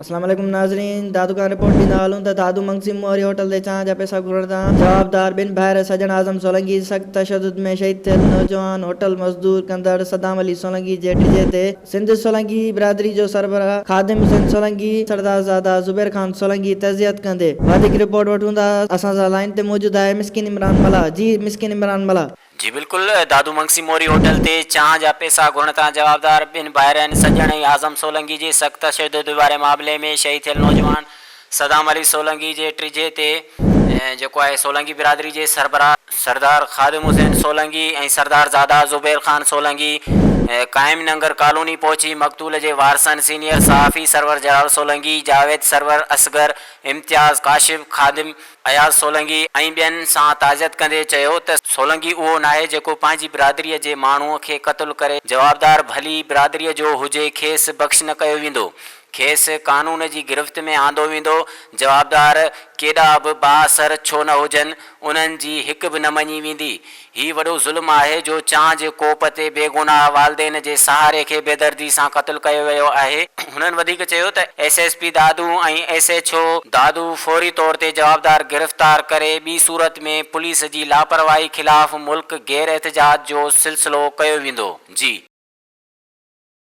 अस्सलाम वालेकुम नाज़रीन, दादू का रिपोर्ट ॾींदा हलूं त दादू मंगसी मोरी होटल ते चांहि जा पैसा घुरंदा जवाबदार ॿिन भाइर सजन आज़म सोलंकी सख़्त तशद्दुद में शहीद थियल नौजवान होटल मज़दूर कंदड़ सदाम अली सोलंकी जे टिजे ते सिंध सोलंकी बिरादरी जो सरबराह ख़ादिम हुसैन सोलंकी सरदारज़ादा ज़ुबैर ख़ान सोलंकी तज़ियत कंदे वधीक रिपोर्ट वठूं था। असां सां लाइन ते मौजूद आहे मिस्किन इमरान मला। जी मिस्किन इमरान मला। जी बिल्कुल दादू मंगसी मोरी होटल ते चाह जा पैसा घुरण तां जवाबदार ॿिन भाइरनि सजण ऐं आज़म सोलंकी जे सख़्त तशद्दुद वारे मामले में शहीद थियल नौजवान सदाम अली सोलंकी जे टिजे ते जेको आहे सोलंकी बिरादरी जे सरबराह सरदार ख़ादिम हुसैन सोलंकी ऐं सरदारज़ादा ज़ुबैर ख़ान सोलंकी कायम नंगर कॉलोनी पहुची मक़तूल जे वारसनि सीनियर सहाफ़ी सरवर जलाल सोलंकी जावेद सरवर असगर इम्तियाज़ काशिफ ख़ादिम अयाज़ सोलंकी ऐं ॿियनि सां ताज़ियत कंदे चयो त सोलंकी उहो नाहे जेको पंहिंजी बिरादरीअ जे माण्हूअ खे क़त्ल करे जवाबदार भली बिरादरीअ जो हुजे खेसि बख़्श न कयो वेंदो, खेसि कानून जी गिरफ़्त में आंदो वेंदो। जवाबदार केॾा बि बाअसर छो न हुजनि उन्हनि जी हिकु बि न मञी वेंदी। हीउ वॾो ज़ुल्म आहे जो चांहि जे कोप ते बेगुनाह वालदेन जे सहारे खे बेदर्दी सां क़त्ल कयो वियो आहे। हुननि वधीक चयो त SSP दादू ऐं SHO दादू फौरी तौर ते जवाबदार गिरफ़्तार करे ॿी सूरत में पुलिस जी लापरवाही ख़िलाफ़ मुल्क गैर एहतजाज जो सिलसिलो कयो वेंदो। जी